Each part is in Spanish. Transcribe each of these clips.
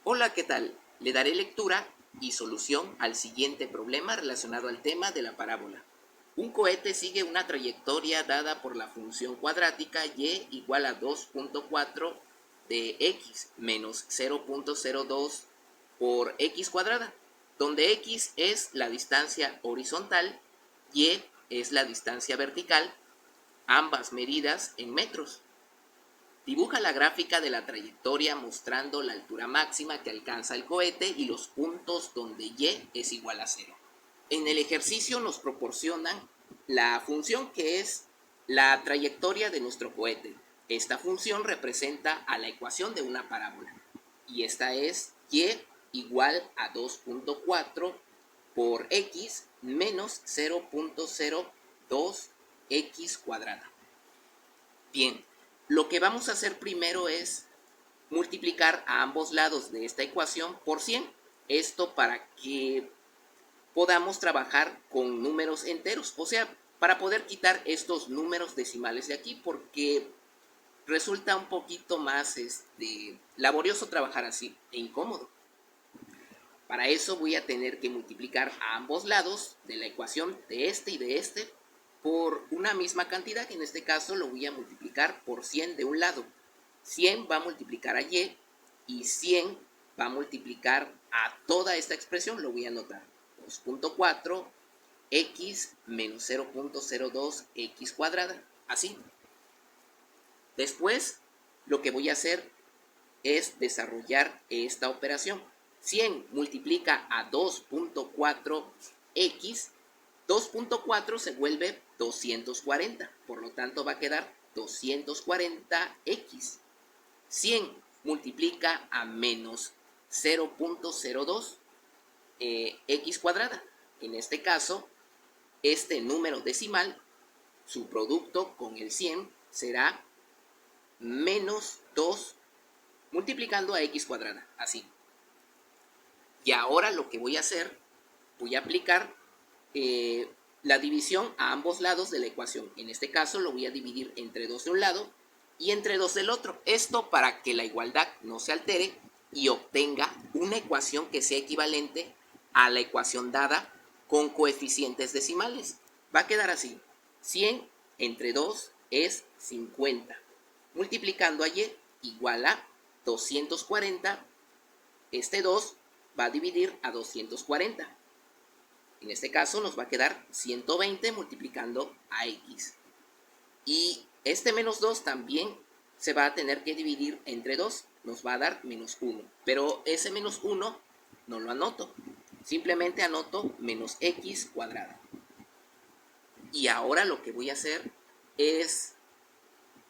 Hola, ¿qué tal? Le daré lectura y solución al siguiente problema relacionado al tema de la parábola. Un cohete sigue una trayectoria dada por la función cuadrática y igual a 2.4 de x menos 0.02 por x cuadrada, donde x es la distancia horizontal y es la distancia vertical, ambas medidas en metros. Dibuja la gráfica de la trayectoria mostrando la altura máxima que alcanza el cohete y los puntos donde y es igual a 0. En el ejercicio nos proporcionan la función que es la trayectoria de nuestro cohete. Esta función representa a la ecuación de una parábola y esta es y igual a 2.4 por x menos 0.02 x cuadrada. Bien, lo que vamos a hacer primero es multiplicar a ambos lados de esta ecuación por 100. Esto para que podamos trabajar con números enteros, o sea, para poder quitar estos números decimales de aquí, porque resulta un poquito más laborioso trabajar así e incómodo. Para eso voy a tener que multiplicar a ambos lados de la ecuación de este y de este por una misma cantidad, que en este caso lo voy a multiplicar por 100 de un lado. 100 va a multiplicar a y 100 va a multiplicar a toda esta expresión, lo voy a anotar. 2.4 x menos 0.02 x cuadrada, así. Después, lo que voy a hacer es desarrollar esta operación. 100 multiplica a 2.4x, 2.4 se vuelve 240, por lo tanto va a quedar 240x. 100 multiplica a menos 0.02 x cuadrada. En este caso, este número decimal, su producto con el 100 será menos 2 multiplicando a x cuadrada, así. Y ahora lo que voy a hacer, voy a aplicar la división a ambos lados de la ecuación. En este caso lo voy a dividir entre 2 de un lado y entre 2 del otro. Esto para que la igualdad no se altere y obtenga una ecuación que sea equivalente a la ecuación dada con coeficientes decimales. Va a quedar así. 100 entre 2 es 50. Multiplicando a y igual a 240. Este 2 va a dividir a 240. En este caso nos va a quedar 120 multiplicando a x. Y este menos 2 también se va a tener que dividir entre 2. Nos va a dar menos 1. Pero ese menos 1 no lo anoto. Simplemente anoto menos x cuadrada. Y ahora lo que voy a hacer es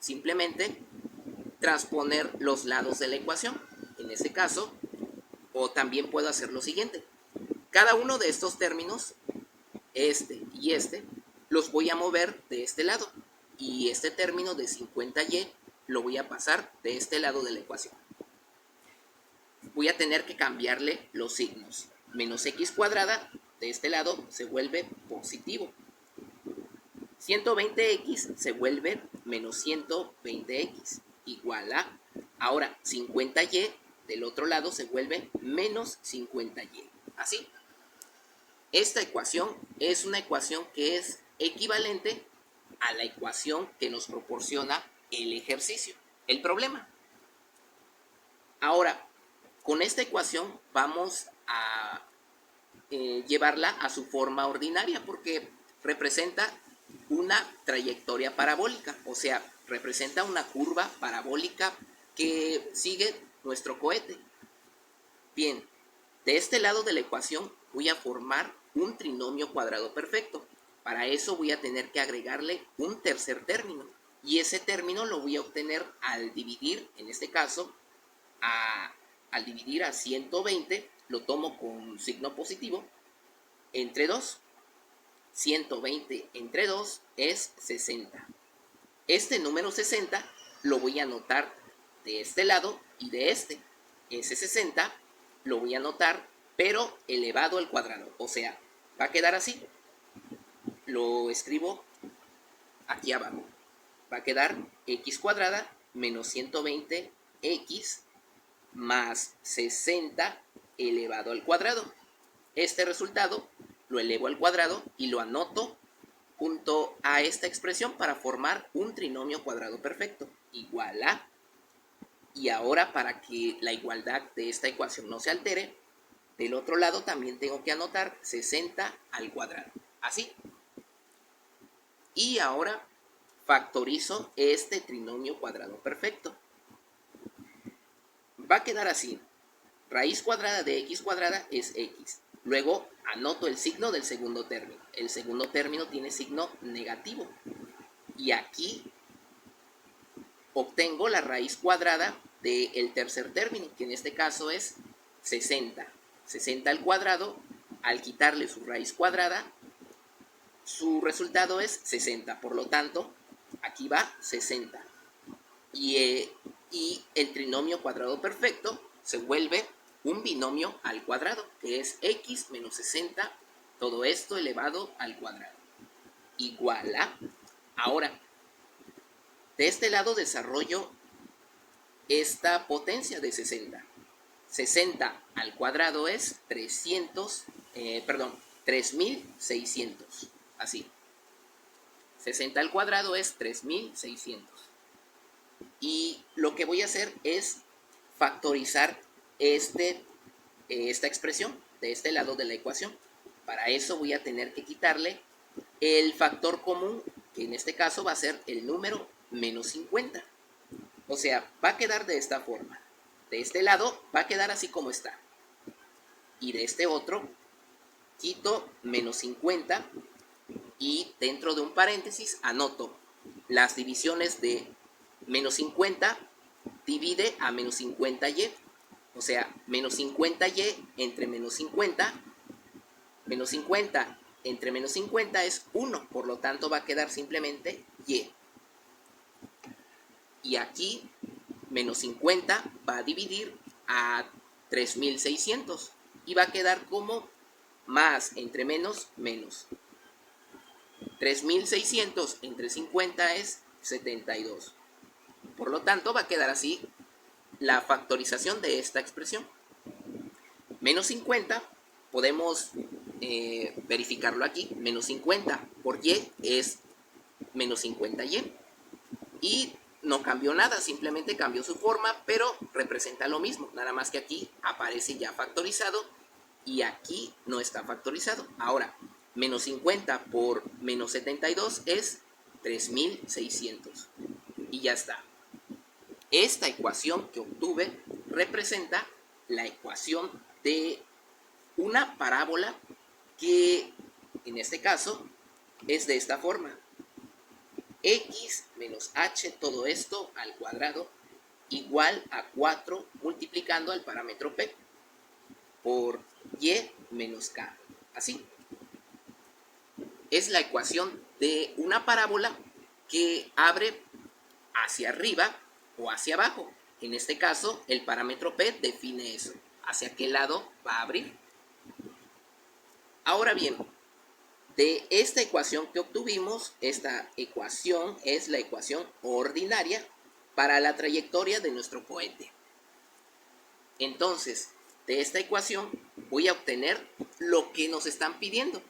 simplemente transponer los lados de la ecuación. En este caso, o también puedo hacer lo siguiente. Cada uno de estos términos, este y este, los voy a mover de este lado. Y este término de 50y lo voy a pasar de este lado de la ecuación. Voy a tener que cambiarle los signos. Menos x cuadrada de este lado se vuelve positivo. 120x se vuelve menos 120x igual a, ahora 50y del otro lado se vuelve menos 50y. Así. Esta ecuación es una ecuación que es equivalente a la ecuación que nos proporciona el ejercicio, el problema. Ahora, con esta ecuación vamos a llevarla a su forma ordinaria porque representa una trayectoria parabólica, o sea, representa una curva parabólica que sigue nuestro cohete. Bien, de este lado de la ecuación voy a formar un trinomio cuadrado perfecto. Para eso voy a tener que agregarle un tercer término. Y ese término lo voy a obtener al dividir, en este caso, al dividir a 120, lo tomo con signo positivo, entre 2. 120 entre 2 es 60. Este número 60 lo voy a anotar de este lado y de este. Ese 60 lo voy a anotar, pero elevado al cuadrado. O sea, va a quedar así. Lo escribo aquí abajo. Va a quedar x cuadrada menos 120x más 60 elevado al cuadrado. Este resultado lo elevo al cuadrado y lo anoto junto a esta expresión para formar un trinomio cuadrado perfecto, igual a. Y ahora, para que la igualdad de esta ecuación no se altere, del otro lado también tengo que anotar 60 al cuadrado, así. Y ahora factorizo este trinomio cuadrado perfecto. Va a quedar así: raíz cuadrada de x cuadrada es x. Luego anoto el signo del segundo término. El segundo término tiene signo negativo. Y aquí obtengo la raíz cuadrada del tercer término, que en este caso es 60. 60 al cuadrado, al quitarle su raíz cuadrada, su resultado es 60. Por lo tanto, aquí va 60. Y el trinomio cuadrado perfecto se vuelve un binomio al cuadrado, que es x menos 60, todo esto elevado al cuadrado, igual a. Ahora, de este lado desarrollo esta potencia de 60. 60 al cuadrado es 3600. Así. 60 al cuadrado es 3600. Y lo que voy a hacer es factorizar esta expresión de este lado de la ecuación. Para eso voy a tener que quitarle el factor común, que en este caso va a ser el número menos 50. O sea, va a quedar de esta forma. De este lado va a quedar así como está. Y de este otro quito menos 50 y dentro de un paréntesis anoto las divisiones de menos 50 divide a menos 50y. O sea, menos 50y entre menos 50. Menos 50 entre menos 50 es 1. Por lo tanto, va a quedar simplemente y. Y aquí, menos 50 va a dividir a 3600. Y va a quedar como más entre menos, menos. 3600 entre 50 es 72. Por lo tanto, va a quedar así la factorización de esta expresión. Menos 50, podemos verificarlo aquí. Menos 50 por y es menos 50y. Y no cambió nada, simplemente cambió su forma, pero representa lo mismo. Nada más que aquí aparece ya factorizado y aquí no está factorizado. Ahora, menos 50 por menos 72 es 3600. Y ya está. Esta ecuación que obtuve representa la ecuación de una parábola que en este caso es de esta forma: x menos h, todo esto al cuadrado, igual a 4 multiplicando al parámetro p por y menos k. Así. Es la ecuación de una parábola que abre hacia arriba o hacia abajo. En este caso, el parámetro p define eso. ¿Hacia qué lado va a abrir? Ahora bien, de esta ecuación que obtuvimos, esta ecuación es la ecuación ordinaria para la trayectoria de nuestro cohete. Entonces, de esta ecuación voy a obtener lo que nos están pidiendo.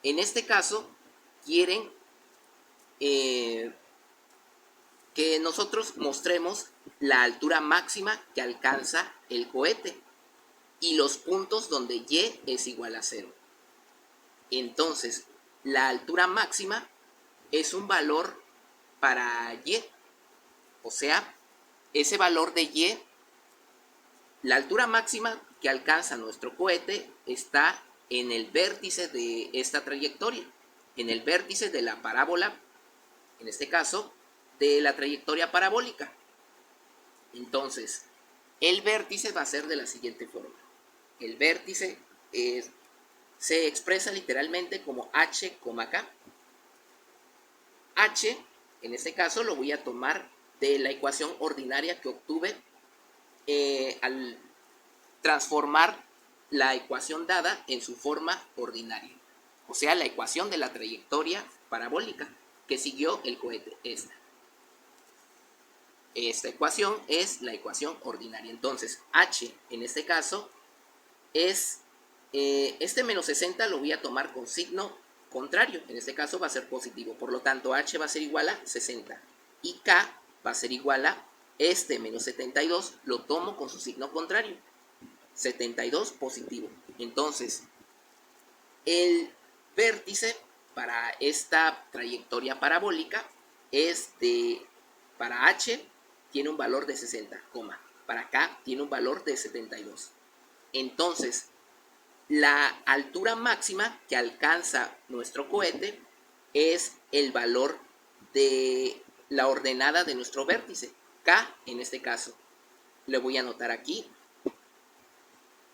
En este caso, quieren que nosotros mostremos la altura máxima que alcanza el cohete y los puntos donde y es igual a 0. Entonces, la altura máxima es un valor para y. O sea, ese valor de y, la altura máxima que alcanza nuestro cohete está en el vértice de esta trayectoria, en el vértice de la parábola, en este caso, de la trayectoria parabólica. Entonces, el vértice va a ser de la siguiente forma. El vértice se expresa literalmente como h, k. H, en este caso, lo voy a tomar de la ecuación ordinaria que obtuve al transformar la ecuación dada en su forma ordinaria. O sea, la ecuación de la trayectoria parabólica que siguió el cohete. Esta. esta ecuación es la ecuación ordinaria. Entonces, h en este caso es, este menos 60 lo voy a tomar con signo contrario. En este caso va a ser positivo. Por lo tanto, h va a ser igual a 60. Y k va a ser igual a este menos 72, lo tomo con su signo contrario. 72 positivo. Entonces, el vértice para esta trayectoria parabólica es de, para h tiene un valor de 60, para k tiene un valor de 72. Entonces, la altura máxima que alcanza nuestro cohete es el valor de la ordenada de nuestro vértice, k en este caso. Le voy a anotar aquí,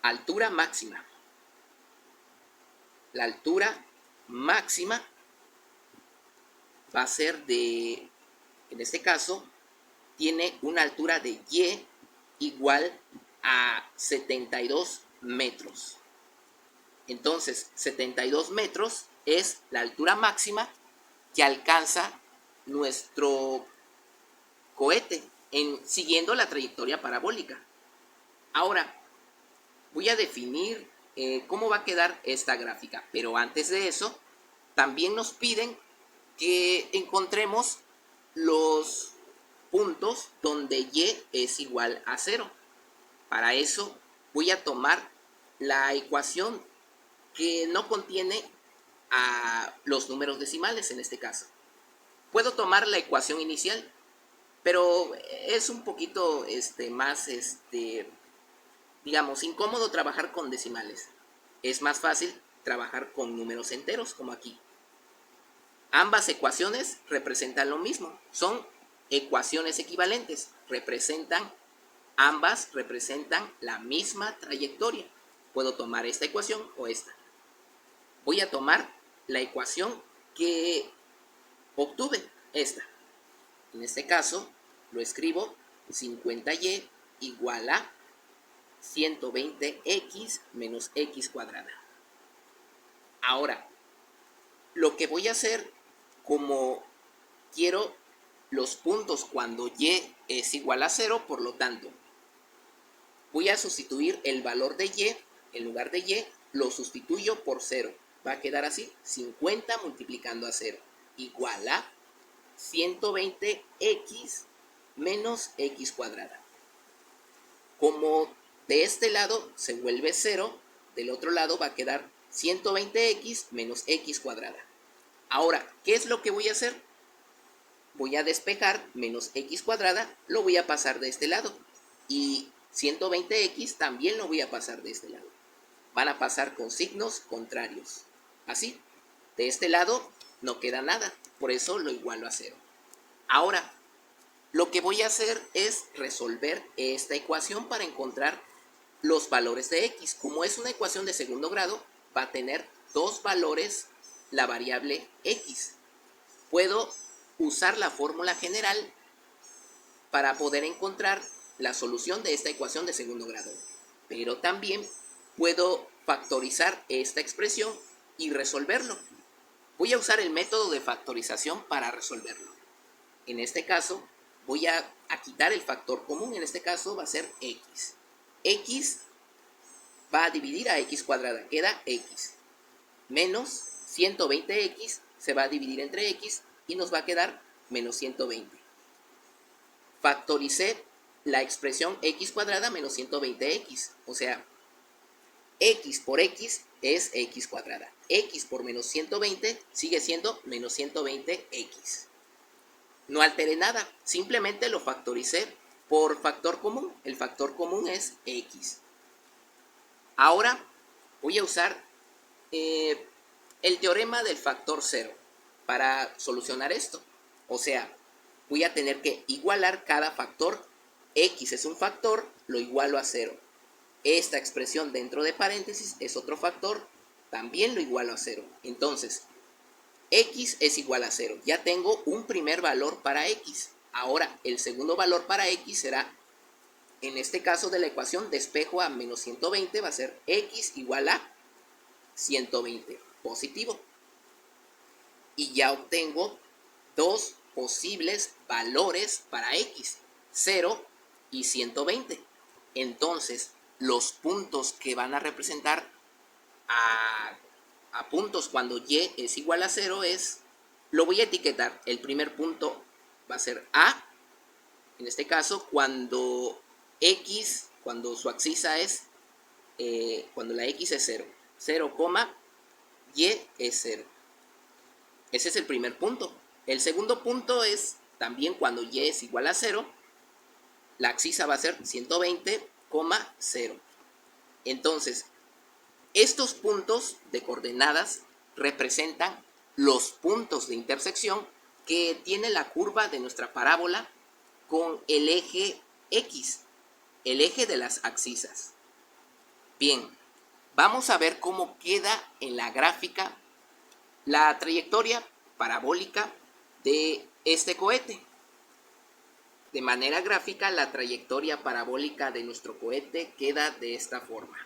altura máxima. La altura máxima va a ser de, en este caso, tiene una altura de y igual a 72 metros. Entonces, 72 metros es la altura máxima que alcanza nuestro cohete siguiendo la trayectoria parabólica. Ahora, voy a definir cómo va a quedar esta gráfica, pero antes de eso, también nos piden que encontremos los puntos donde y es igual a 0. Para eso voy a tomar la ecuación que no contiene a los números decimales en este caso. Puedo tomar la ecuación inicial, pero es un poquito más, digamos, incómodo trabajar con decimales. Es más fácil trabajar con números enteros, como aquí. Ambas ecuaciones representan lo mismo, son ecuaciones equivalentes, ambas representan la misma trayectoria. Puedo tomar esta ecuación o esta. Voy a tomar la ecuación que obtuve, esta. En este caso, lo escribo 50y igual a 120x menos x cuadrada. Ahora, lo que voy a hacer, como quiero los puntos cuando y es igual a 0, por lo tanto, voy a sustituir el valor de y, en lugar de y, lo sustituyo por 0. Va a quedar así, 50 multiplicando a 0, igual a 120x menos x cuadrada. Como de este lado se vuelve 0, del otro lado va a quedar 120x menos x cuadrada. Ahora, ¿qué es lo que voy a hacer? Voy a despejar menos x cuadrada, lo voy a pasar de este lado. Y 120x también lo voy a pasar de este lado. Van a pasar con signos contrarios. Así, de este lado no queda nada, por eso lo igualo a 0. Ahora, lo que voy a hacer es resolver esta ecuación para encontrar los valores de x. Como es una ecuación de segundo grado, va a tener dos valores la variable x. Puedo usar la fórmula general para poder encontrar la solución de esta ecuación de segundo grado. Pero también puedo factorizar esta expresión y resolverlo. Voy a usar el método de factorización para resolverlo. En este caso, voy a quitar el factor común. En este caso va a ser x. X va a dividir a x cuadrada, queda x. Menos 120x se va a dividir entre x y nos va a quedar menos 120. Factoricé la expresión x cuadrada menos 120x, o sea, x por x es x cuadrada. X por menos 120 sigue siendo menos 120x. No alteré nada, simplemente lo factoricé por factor común. El factor común es x. Ahora voy a usar el teorema del factor 0 para solucionar esto. O sea, voy a tener que igualar cada factor. X es un factor, lo igualo a 0. Esta expresión dentro de paréntesis es otro factor, también lo igualo a 0. Entonces, x es igual a 0. Ya tengo un primer valor para x. Ahora, el segundo valor para x será, en este caso de la ecuación, despejo a menos 120, va a ser x igual a 120, positivo. Y ya obtengo dos posibles valores para x. 0 y 120. Entonces, los puntos que van a representar a puntos cuando y es igual a 0 lo voy a etiquetar. El primer punto va a ser A, en este caso, cuando x, cuando su axisa es, cuando la x es 0, 0, y es 0. Ese es el primer punto. El segundo punto es también cuando y es igual a 0, la axisa va a ser 120, 0. Entonces, estos puntos de coordenadas representan los puntos de intersección que tiene la curva de nuestra parábola con el eje X, el eje de las axisas. Bien, vamos a ver cómo queda en la gráfica la trayectoria parabólica de este cohete. De manera gráfica, la trayectoria parabólica de nuestro cohete queda de esta forma.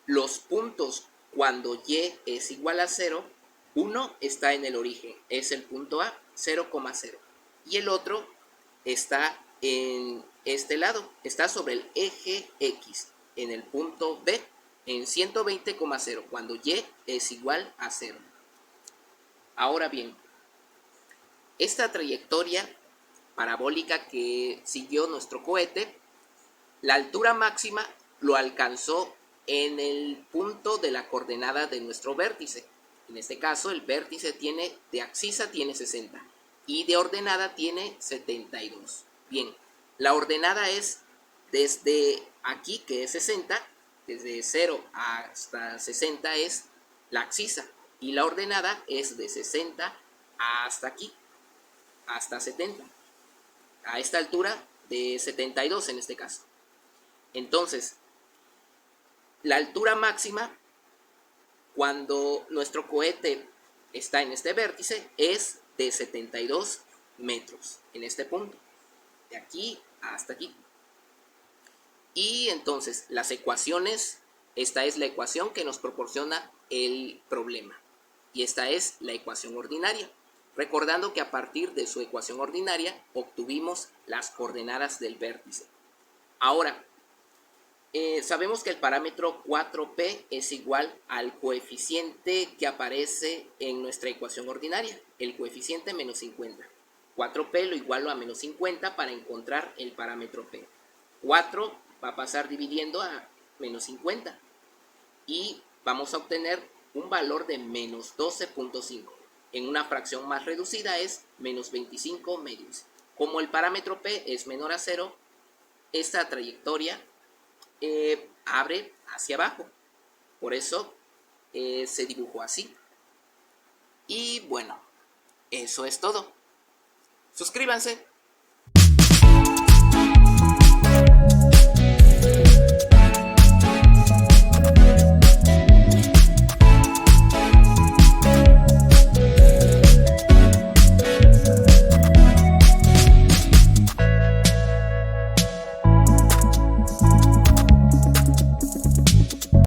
Los puntos cuando y es igual a 0, uno está en el origen, es el punto A, 0,0. Y el otro está en este lado, está sobre el eje X, en el punto B, en 120,0, cuando y es igual a 0. Ahora bien, esta trayectoria parabólica que siguió nuestro cohete, la altura máxima lo alcanzó en el punto de la coordenada de nuestro vértice. En este caso, el vértice de axisa tiene 60 y de ordenada tiene 72. Bien, la ordenada es desde aquí, que es 60, desde 0 hasta 60 es la axisa, y la ordenada es de 60 hasta aquí, hasta 70, a esta altura de 72 en este caso. Entonces, la altura máxima cuando nuestro cohete está en este vértice es de 72 metros, en este punto, de aquí hasta aquí. Y entonces, las ecuaciones, esta es la ecuación que nos proporciona el problema, y esta es la ecuación ordinaria. Recordando que a partir de su ecuación ordinaria obtuvimos las coordenadas del vértice. Ahora, sabemos que el parámetro 4P es igual al coeficiente que aparece en nuestra ecuación ordinaria, el coeficiente menos 50. 4P lo igualo a menos 50 para encontrar el parámetro P. 4 va a pasar dividiendo a menos 50 y vamos a obtener un valor de menos 12.5. En una fracción más reducida es menos 25 medios. Como el parámetro P es menor a 0, esta trayectoria abre hacia abajo. Por eso se dibujó así. Y bueno, eso es todo. Suscríbanse.